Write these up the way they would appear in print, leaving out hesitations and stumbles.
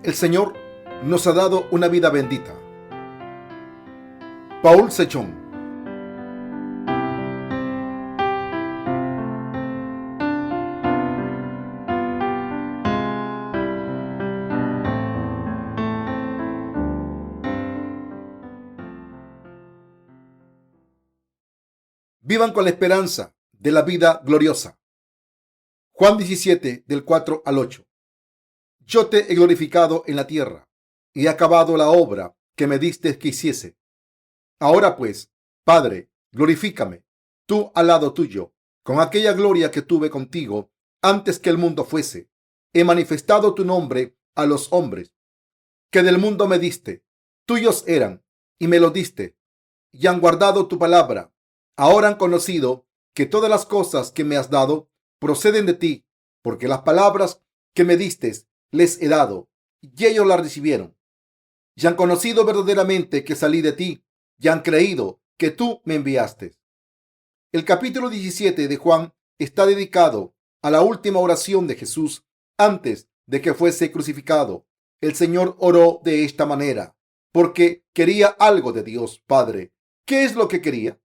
El Señor nos ha dado una vida bendita. Paul Sechón. Vivan con la esperanza de la vida gloriosa. Juan 17, del 4 al 8. Yo te he glorificado en la tierra, y he acabado la obra que me diste que hiciese. Ahora pues, Padre, glorifícame, tú al lado tuyo, con aquella gloria que tuve contigo antes que el mundo fuese. He manifestado tu nombre a los hombres, que del mundo me diste. Tuyos eran, y me lo diste, y han guardado tu palabra. Ahora han conocido que todas las cosas que me has dado proceden de ti, porque las palabras que me diste les he dado, y ellos las recibieron. Y han conocido verdaderamente que salí de ti, y han creído que tú me enviaste. El capítulo 17 de Juan está dedicado a la última oración de Jesús antes de que fuese crucificado. El Señor oró de esta manera porque quería algo de Dios Padre. ¿Qué es lo que quería?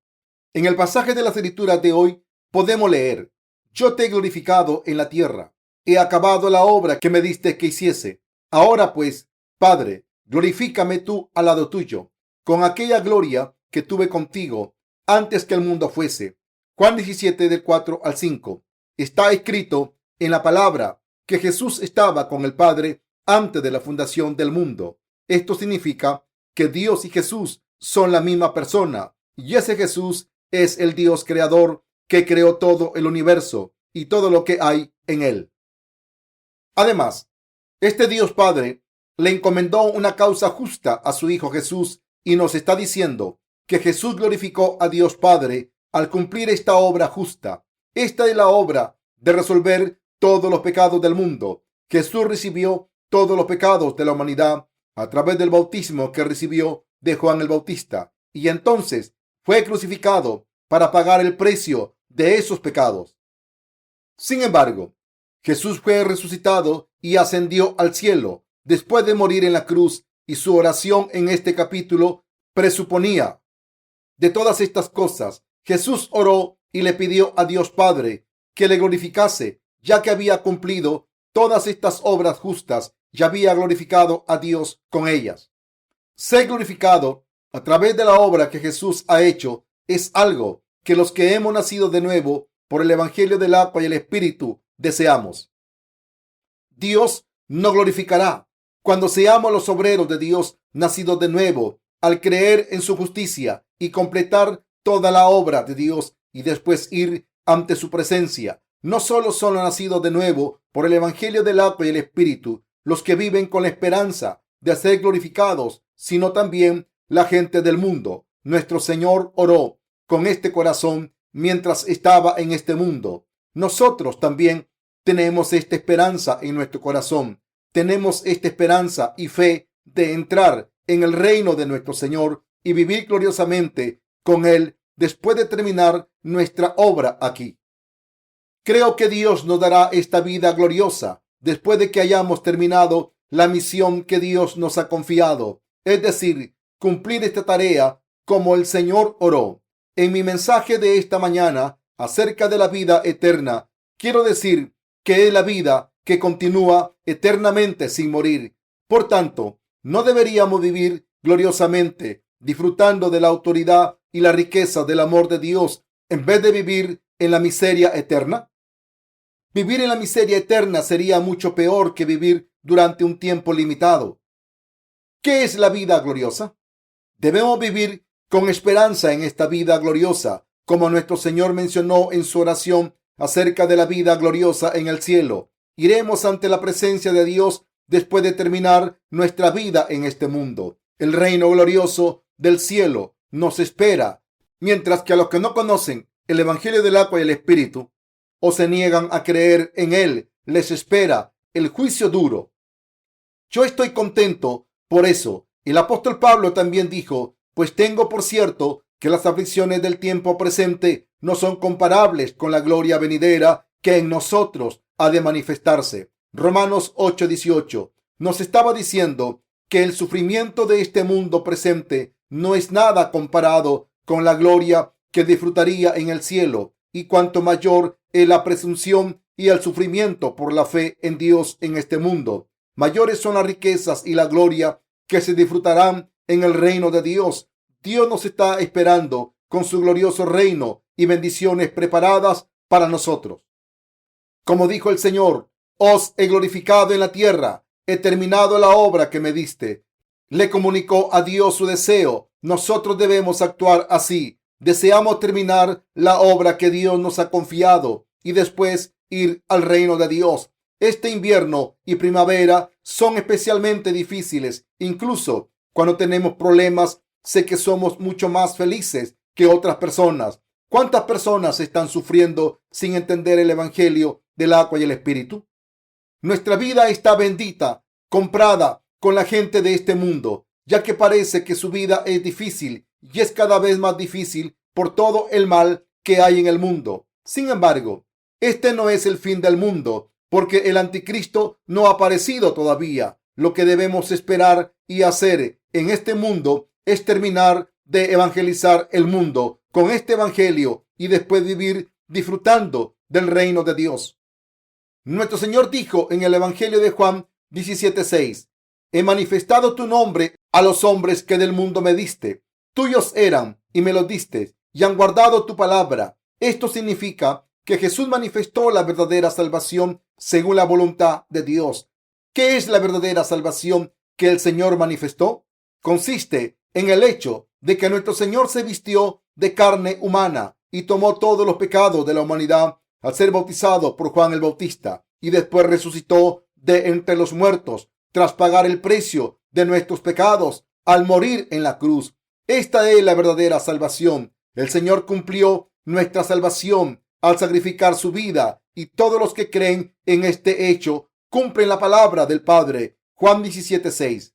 En el pasaje de las Escrituras de hoy podemos leer: yo te he glorificado en la tierra, he acabado la obra que me diste que hiciese. Ahora pues, Padre, glorifícame tú al lado tuyo, con aquella gloria que tuve contigo antes que el mundo fuese. Juan 17, del 4 al 5. Está escrito en la palabra que Jesús estaba con el Padre antes de la fundación del mundo. Esto significa que Dios y Jesús son la misma persona, y ese Jesús es el Dios creador que creó todo el universo y todo lo que hay en él. Además, este Dios Padre le encomendó una causa justa a su Hijo Jesús y nos está diciendo que Jesús glorificó a Dios Padre al cumplir esta obra justa. Esta es la obra de resolver todos los pecados del mundo. Jesús recibió todos los pecados de la humanidad a través del bautismo que recibió de Juan el Bautista, y entonces fue crucificado para pagar el precio de esos pecados. Sin embargo, Jesús fue resucitado y ascendió al cielo después de morir en la cruz, y su oración en este capítulo presuponía de todas estas cosas. Jesús oró y le pidió a Dios Padre que le glorificase, ya que había cumplido todas estas obras justas y había glorificado a Dios con ellas. Ser glorificado a través de la obra que Jesús ha hecho es algo que los que hemos nacido de nuevo por el Evangelio del agua y el Espíritu deseamos. Dios nos glorificará cuando seamos los obreros de Dios nacidos de nuevo, al creer en su justicia y completar toda la obra de Dios y después ir ante su presencia. No solo son los nacidos de nuevo por el Evangelio del agua y el Espíritu los que viven con la esperanza de ser glorificados, sino también la gente del mundo. Nuestro Señor oró con este corazón mientras estaba en este mundo. Nosotros también tenemos esta esperanza en nuestro corazón. Tenemos esta esperanza y fe de entrar en el reino de nuestro Señor y vivir gloriosamente con Él después de terminar nuestra obra aquí. Creo que Dios nos dará esta vida gloriosa después de que hayamos terminado la misión que Dios nos ha confiado, es decir, cumplir esta tarea como el Señor oró. En mi mensaje de esta mañana acerca de la vida eterna, quiero decir que es la vida que continúa eternamente sin morir. Por tanto, ¿no deberíamos vivir gloriosamente, disfrutando de la autoridad y la riqueza del amor de Dios, en vez de vivir en la miseria eterna? Vivir en la miseria eterna sería mucho peor que vivir durante un tiempo limitado. ¿Qué es la vida gloriosa? Debemos vivir con esperanza en esta vida gloriosa, como nuestro Señor mencionó en su oración acerca de la vida gloriosa en el cielo. Iremos ante la presencia de Dios después de terminar nuestra vida en este mundo. El reino glorioso del cielo nos espera, mientras que a los que no conocen el Evangelio del agua y el Espíritu o se niegan a creer en él, les espera el juicio duro. Yo estoy contento por eso. El apóstol Pablo también dijo: pues tengo por cierto que las aflicciones del tiempo presente no son comparables con la gloria venidera que en nosotros ha de manifestarse. Romanos 8:18. nos estaba diciendo que el sufrimiento de este mundo presente no es nada comparado con la gloria que disfrutaría en el cielo, y cuanto mayor es la presunción y el sufrimiento por la fe en Dios en este mundo, mayores son las riquezas y la gloria que se disfrutarán en el reino de Dios. Dios nos está esperando con su glorioso reino y bendiciones preparadas para nosotros. Como dijo el Señor: os he glorificado en la tierra, he terminado la obra que me diste. Le comunicó a Dios su deseo. Nosotros debemos actuar así. Deseamos terminar la obra que Dios nos ha confiado y después ir al reino de Dios. Este invierno y primavera son especialmente difíciles. Incluso cuando tenemos problemas, sé que somos mucho más felices que otras personas. ¿Cuántas personas están sufriendo sin entender el evangelio del agua y el espíritu? Nuestra vida está bendita, comprada con la gente de este mundo, ya que parece que su vida es difícil y es cada vez más difícil por todo el mal que hay en el mundo. Sin embargo, este no es el fin del mundo, porque el anticristo no ha aparecido todavía. Lo que debemos esperar y hacer en este mundo es terminar de evangelizar el mundo con este evangelio y después vivir disfrutando del reino de Dios. Nuestro Señor dijo en el Evangelio de Juan 17:6: he manifestado tu nombre a los hombres que del mundo me diste. Tuyos eran y me los diste, y han guardado tu palabra. Esto significa que Jesús manifestó la verdadera salvación según la voluntad de Dios. ¿Qué es la verdadera salvación que el Señor manifestó? Consiste en el hecho de que nuestro Señor se vistió de carne humana y tomó todos los pecados de la humanidad al ser bautizado por Juan el Bautista, y después resucitó de entre los muertos tras pagar el precio de nuestros pecados al morir en la cruz. Esta es la verdadera salvación. El Señor cumplió nuestra salvación al sacrificar su vida, y todos los que creen en este hecho cumplen la palabra del Padre. Juan 17:6.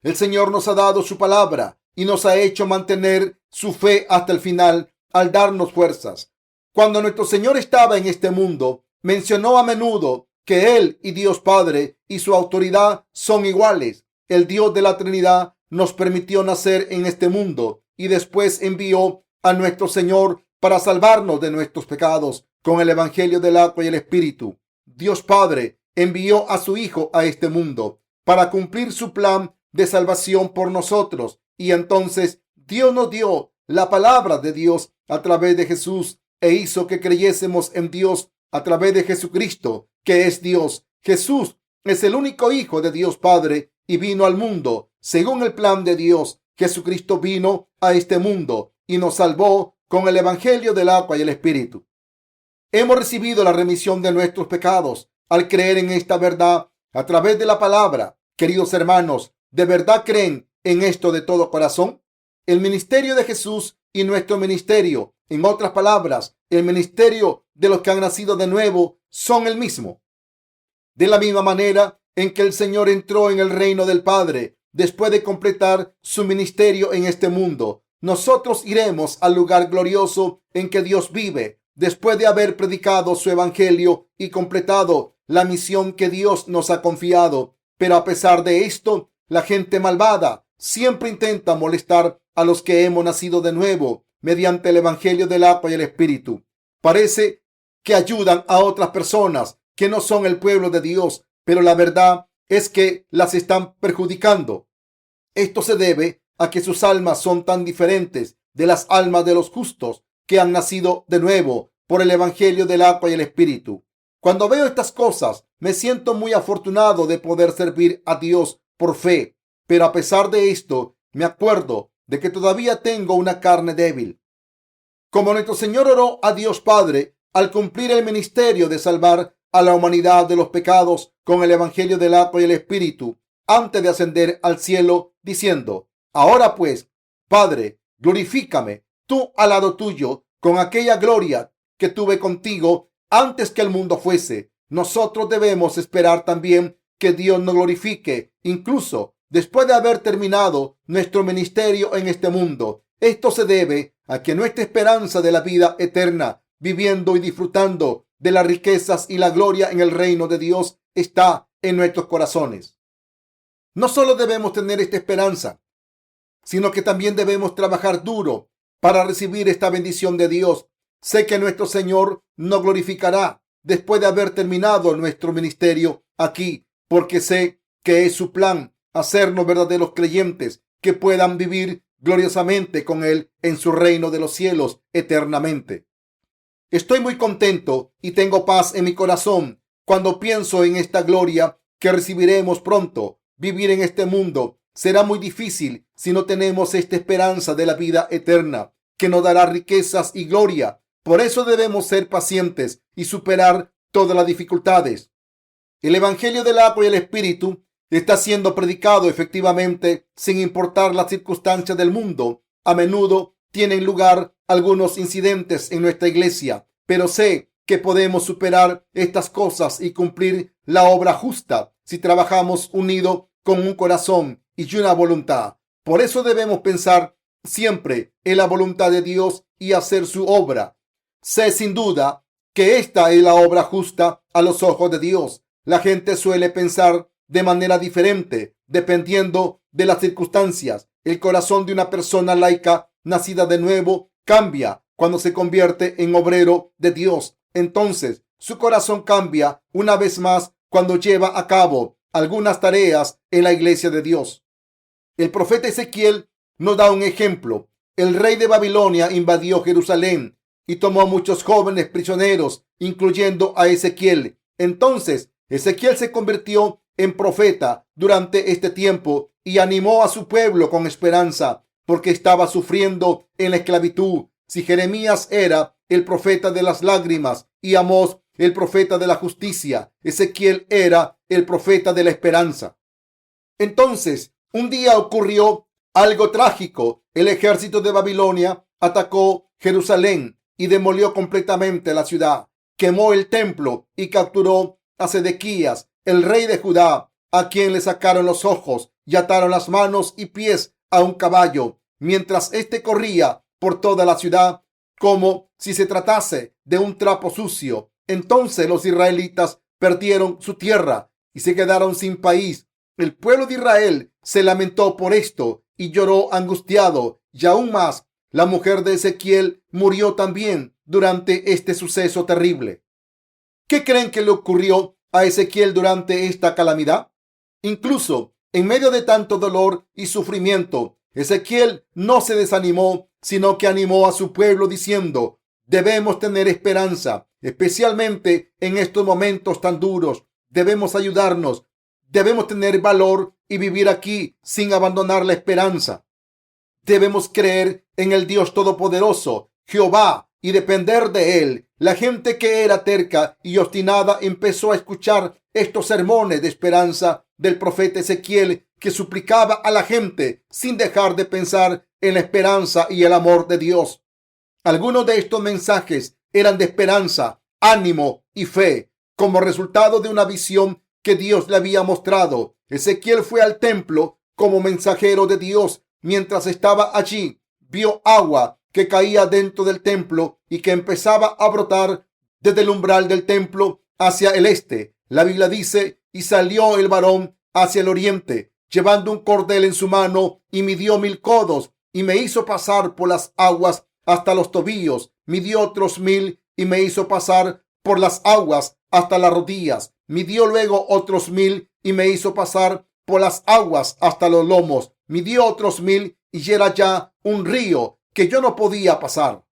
El Señor nos ha dado su palabra y nos ha hecho mantener su fe hasta el final al darnos fuerzas. Cuando nuestro Señor estaba en este mundo, mencionó a menudo que Él y Dios Padre y su autoridad son iguales. El Dios de la Trinidad nos permitió nacer en este mundo y después envió a nuestro Señor para salvarnos de nuestros pecados con el Evangelio del agua y el Espíritu. Dios Padre envió a su Hijo a este mundo para cumplir su plan de salvación por nosotros, y entonces Dios nos dio la palabra de Dios a través de Jesús e hizo que creyésemos en Dios a través de Jesucristo, que es Dios. Jesús es el único Hijo de Dios Padre y vino al mundo según el plan de Dios. Jesucristo vino a este mundo y nos salvó con el Evangelio del agua y el Espíritu. Hemos recibido la remisión de nuestros pecados al creer en esta verdad a través de la palabra. Queridos hermanos, ¿de verdad creen en esto de todo corazón? El ministerio de Jesús y nuestro ministerio, en otras palabras, el ministerio de los que han nacido de nuevo, son el mismo. De la misma manera en que el Señor entró en el reino del Padre después de completar su ministerio en este mundo, nosotros iremos al lugar glorioso en que Dios vive después de haber predicado su evangelio y completado la misión que Dios nos ha confiado. Pero a pesar de esto, la gente malvada siempre intenta molestar a los que hemos nacido de nuevo mediante el evangelio del agua y el Espíritu. Parece que ayudan a otras personas que no son el pueblo de Dios, pero la verdad es que las están perjudicando. Esto se debe a que sus almas son tan diferentes de las almas de los justos que han nacido de nuevo por el evangelio del agua y el Espíritu. Cuando veo estas cosas, me siento muy afortunado de poder servir a Dios por fe, pero a pesar de esto, me acuerdo de que todavía tengo una carne débil. Como nuestro Señor oró a Dios Padre al cumplir el ministerio de salvar a la humanidad de los pecados con el evangelio del agua y el Espíritu, antes de ascender al cielo, diciendo: ahora pues, Padre, glorifícame tú al lado tuyo con aquella gloria que tuve contigo antes que el mundo fuese. Nosotros debemos esperar también que Dios nos glorifique, incluso después de haber terminado nuestro ministerio en este mundo. Esto se debe a que nuestra esperanza de la vida eterna, viviendo y disfrutando de las riquezas y la gloria en el reino de Dios, está en nuestros corazones. No solo debemos tener esta esperanza, sino que también debemos trabajar duro para recibir esta bendición de Dios. Sé que nuestro Señor nos glorificará después de haber terminado nuestro ministerio aquí, porque sé que es su plan hacernos verdaderos creyentes que puedan vivir gloriosamente con Él en su reino de los cielos eternamente. Estoy muy contento y tengo paz en mi corazón cuando pienso en esta gloria que recibiremos pronto. Vivir en este mundo será muy difícil si no tenemos esta esperanza de la vida eterna, que nos dará riquezas y gloria. Por eso debemos ser pacientes y superar todas las dificultades. El Evangelio del agua y el Espíritu está siendo predicado efectivamente sin importar las circunstancias del mundo. A menudo tienen lugar algunos incidentes en nuestra iglesia, pero sé que podemos superar estas cosas y cumplir la obra justa si trabajamos unidos con un corazón y una voluntad. Por eso debemos pensar siempre en la voluntad de Dios y hacer su obra. Sé sin duda que esta es la obra justa a los ojos de Dios. La gente suele pensar de manera diferente dependiendo de las circunstancias. El corazón de una persona laica nacida de nuevo cambia cuando se convierte en obrero de Dios. Entonces, su corazón cambia una vez más cuando lleva a cabo algunas tareas en la iglesia de Dios. El profeta Ezequiel nos da un ejemplo. El rey de Babilonia invadió Jerusalén y tomó a muchos jóvenes prisioneros, incluyendo a Ezequiel. Entonces, Ezequiel se convirtió en profeta durante este tiempo y animó a su pueblo con esperanza, porque estaba sufriendo en la esclavitud. Si Jeremías era el profeta de las lágrimas y Amós el profeta de la justicia, Ezequiel era el profeta de la esperanza. Entonces, un día ocurrió algo trágico. El ejército de Babilonia atacó Jerusalén y demolió completamente la ciudad. Quemó el templo y capturó a Sedequías, el rey de Judá, a quien le sacaron los ojos y ataron las manos y pies a un caballo, mientras éste corría por toda la ciudad como si se tratase de un trapo sucio. Entonces los israelitas perdieron su tierra y se quedaron sin país. El pueblo de Israel se lamentó por esto y lloró angustiado. Y aún más, la mujer de Ezequiel murió también durante este suceso terrible. ¿Qué creen que le ocurrió a Ezequiel durante esta calamidad? Incluso en medio de tanto dolor y sufrimiento, Ezequiel no se desanimó, sino que animó a su pueblo diciendo: debemos tener esperanza, especialmente en estos momentos tan duros. Debemos ayudarnos, debemos tener valor y vivir aquí sin abandonar la esperanza. Debemos creer en el Dios Todopoderoso, Jehová, y depender de Él. La gente que era terca y obstinada empezó a escuchar estos sermones de esperanza del profeta Ezequiel, que suplicaba a la gente sin dejar de pensar en la esperanza y el amor de Dios. Algunos de estos mensajes eran de esperanza, ánimo y fe, como resultado de una visión que Dios le había mostrado. Ezequiel fue al templo como mensajero de Dios. Mientras estaba allí, vio agua que caía dentro del templo y que empezaba a brotar desde el umbral del templo hacia el este. La Biblia dice: y salió el varón hacia el oriente, llevando un cordel en su mano, y midió 1000 codos, y me hizo pasar por las aguas hasta los tobillos. Midió otros 1000 y me hizo pasar por las aguas hasta las rodillas. Midió luego otros 1000 y me hizo pasar por las aguas hasta los lomos. Midió otros 1000 y era ya un río que yo no podía pasar,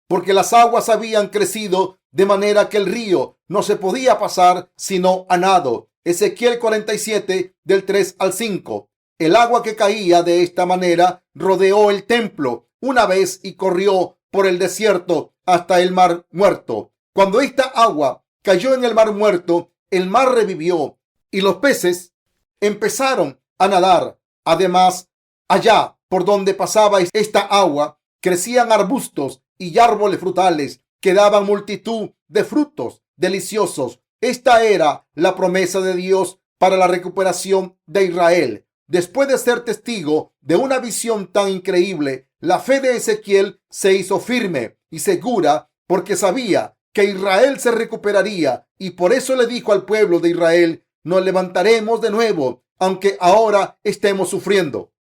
porque las aguas habían crecido de manera que el río no se podía pasar sino a nado. Ezequiel 47 del 3 al 5. El agua que caía de esta manera rodeó el templo una vez y corrió por el desierto hasta el mar muerto. Cuando esta agua cayó en el mar muerto, el mar revivió y los peces empezaron a nadar. Además, allá por donde pasaba esta agua, crecían arbustos y árboles frutales que daban multitud de frutos deliciosos. Esta era la promesa de Dios para la recuperación de Israel. Después de ser testigo de una visión tan increíble, la fe de Ezequiel se hizo firme y segura porque sabía que Israel se recuperaría, y por eso le dijo al pueblo de Israel: nos levantaremos de nuevo, aunque ahora estemos sufriendo.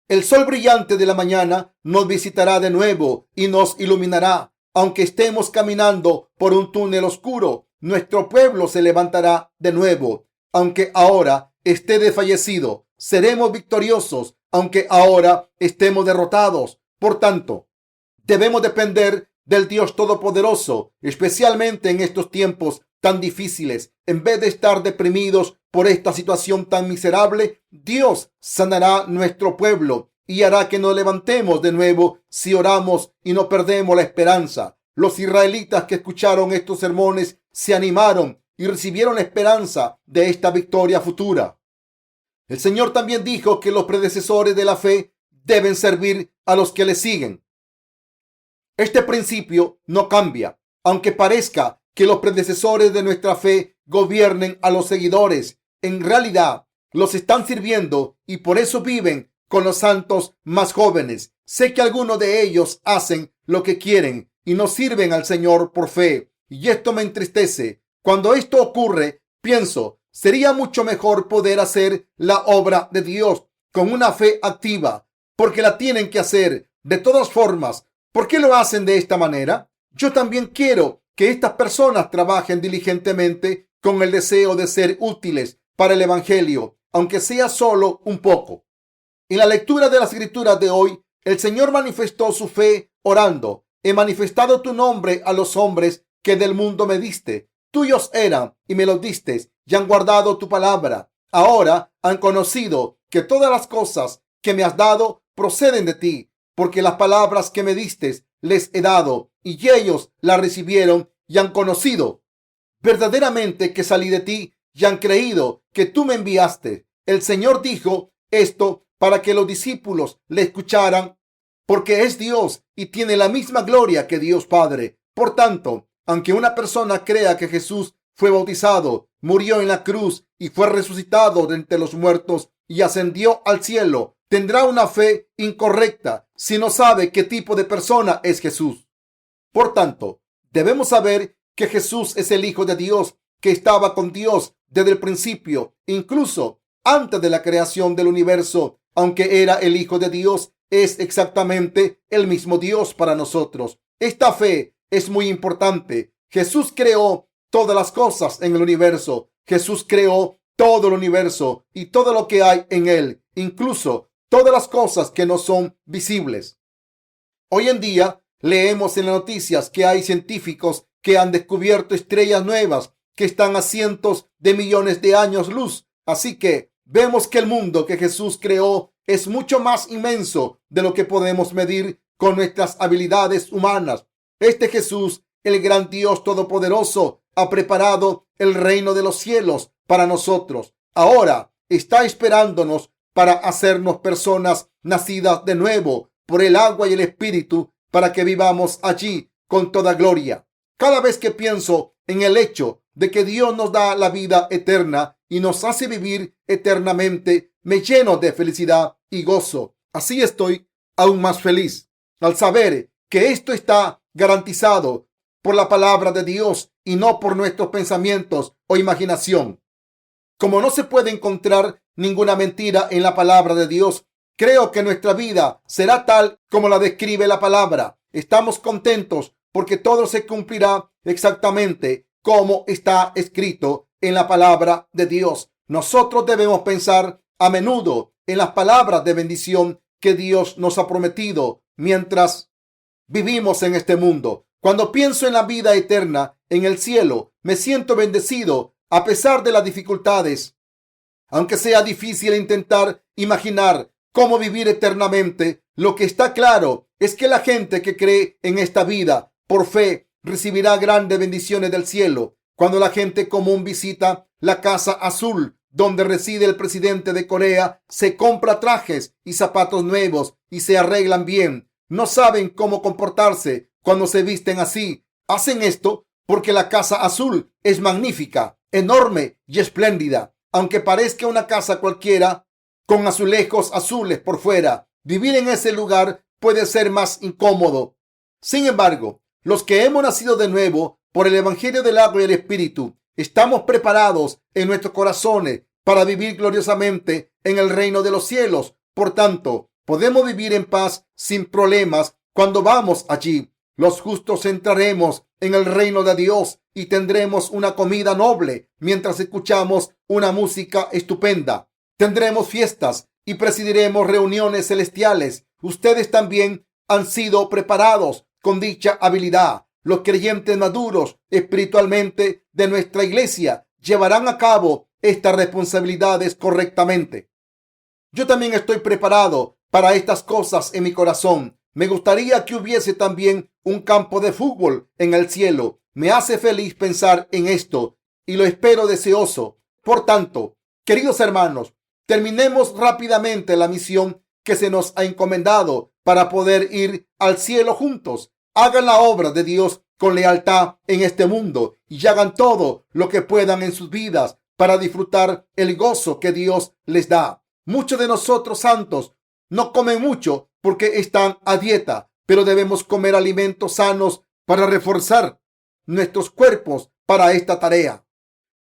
El sol brillante de la mañana nos visitará de nuevo y nos iluminará. Aunque estemos caminando por un túnel oscuro, nuestro pueblo se levantará de nuevo. Aunque ahora esté desfallecido, seremos victoriosos, aunque ahora estemos derrotados. Por tanto, debemos depender del Dios Todopoderoso, especialmente en estos tiempos tan difíciles. En vez de estar deprimidos por esta situación tan miserable, Dios sanará nuestro pueblo y hará que nos levantemos de nuevo si oramos y no perdemos la esperanza. Los israelitas que escucharon estos sermones se animaron y recibieron la esperanza de esta victoria futura. El Señor también dijo que los predecesores de la fe deben servir a los que le siguen. Este principio no cambia, aunque parezca que los predecesores de nuestra fe gobiernen a los seguidores. En realidad, los están sirviendo y por eso viven con los santos más jóvenes. Sé que algunos de ellos hacen lo que quieren y no sirven al Señor por fe, y esto me entristece. Cuando esto ocurre, pienso, sería mucho mejor poder hacer la obra de Dios con una fe activa, porque la tienen que hacer. De todas formas, ¿por qué lo hacen de esta manera? Yo también quiero que estas personas trabajen diligentemente con el deseo de ser útiles para el Evangelio, aunque sea solo un poco. En la lectura de las Escrituras de hoy, el Señor manifestó su fe orando: he manifestado tu nombre a los hombres que del mundo me diste. Tuyos eran y me los diste, y han guardado tu palabra. Ahora han conocido que todas las cosas que me has dado proceden de ti, porque las palabras que me diste les he dado, y ellos las recibieron y han conocido verdaderamente que salí de ti, y han creído que tú me enviaste. El Señor dijo esto para que los discípulos le escucharan, porque es Dios y tiene la misma gloria que Dios Padre. Por tanto, aunque una persona crea que Jesús fue bautizado, murió en la cruz y fue resucitado de entre los muertos y ascendió al cielo, tendrá una fe incorrecta si no sabe qué tipo de persona es Jesús. Por tanto, debemos saber que Jesús es el Hijo de Dios, que estaba con Dios desde el principio, incluso antes de la creación del universo. Aunque era el Hijo de Dios, es exactamente el mismo Dios para nosotros. Esta fe es muy importante. Jesús creó todas las cosas en el universo. Jesús creó todo el universo y todo lo que hay en él, incluso todas las cosas que no son visibles. Hoy en día leemos en las noticias que hay científicos que han descubierto estrellas nuevas que están a cientos de millones de años luz. Así que vemos que el mundo que Jesús creó es mucho más inmenso de lo que podemos medir con nuestras habilidades humanas. Este Jesús, el gran Dios Todopoderoso, ha preparado el reino de los cielos para nosotros. Ahora está esperándonos para hacernos personas nacidas de nuevo por el agua y el Espíritu, para que vivamos allí con toda gloria. Cada vez que pienso en el hecho de que Dios nos da la vida eterna y nos hace vivir eternamente, me lleno de felicidad y gozo. Así estoy aún más feliz al saber que esto está garantizado por la palabra de Dios y no por nuestros pensamientos o imaginación. Como no se puede encontrar ninguna mentira en la palabra de Dios, creo que nuestra vida será tal como la describe la palabra. Estamos contentos porque todo se cumplirá exactamente como está escrito en la palabra de Dios. Nosotros debemos pensar a menudo en las palabras de bendición que Dios nos ha prometido mientras vivimos en este mundo. Cuando pienso en la vida eterna en el cielo, me siento bendecido a pesar de las dificultades. Aunque sea difícil intentar imaginar cómo vivir eternamente, lo que está claro es que la gente que cree en esta vida por fe recibirá grandes bendiciones del cielo. Cuando la gente común visita la Casa Azul, donde reside el presidente de Corea, se compra trajes y zapatos nuevos y se arreglan bien. No saben cómo comportarse cuando se visten así. Hacen esto porque la Casa Azul es magnífica, enorme y espléndida. Aunque parezca una casa cualquiera, con azulejos azules por fuera, vivir en ese lugar puede ser más incómodo. Sin embargo, los que hemos nacido de nuevo por el Evangelio del agua y el Espíritu, Estamos preparados en nuestros corazones para vivir gloriosamente en el reino de los cielos. Por tanto, podemos vivir en paz sin problemas cuando vamos allí. Los justos entraremos en el reino de Dios y tendremos una comida noble mientras escuchamos una música estupenda. Tendremos fiestas y presidiremos reuniones celestiales. Ustedes también han sido preparados con dicha habilidad. Los creyentes maduros espiritualmente de nuestra iglesia llevarán a cabo estas responsabilidades correctamente. Yo también estoy preparado para estas cosas en mi corazón. Me gustaría que hubiese también un campo de fútbol en el cielo. Me hace feliz pensar en esto y lo espero deseoso. Por tanto, queridos hermanos, terminemos rápidamente la misión que se nos ha encomendado para poder ir al cielo juntos. Hagan la obra de Dios con lealtad en este mundo y hagan todo lo que puedan en sus vidas para disfrutar el gozo que Dios les da. Muchos de nosotros santos no comen mucho porque están a dieta, pero debemos comer alimentos sanos para reforzar nuestros cuerpos para esta tarea.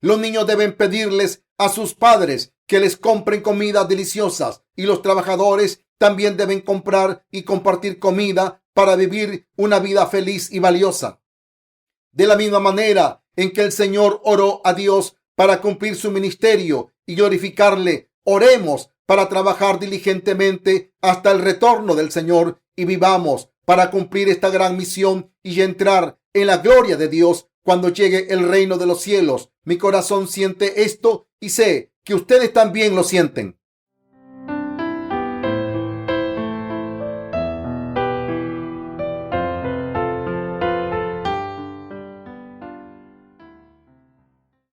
Los niños deben pedirles a sus padres que les compren comidas deliciosas y los trabajadores también deben comprar y compartir comida para vivir una vida feliz y valiosa. De la misma manera en que el Señor oró a Dios para cumplir su ministerio y glorificarle, oremos para trabajar diligentemente hasta el retorno del Señor y vivamos para cumplir esta gran misión y entrar en la gloria de Dios cuando llegue el reino de los cielos. Mi corazón siente esto y sé que ustedes también lo sienten.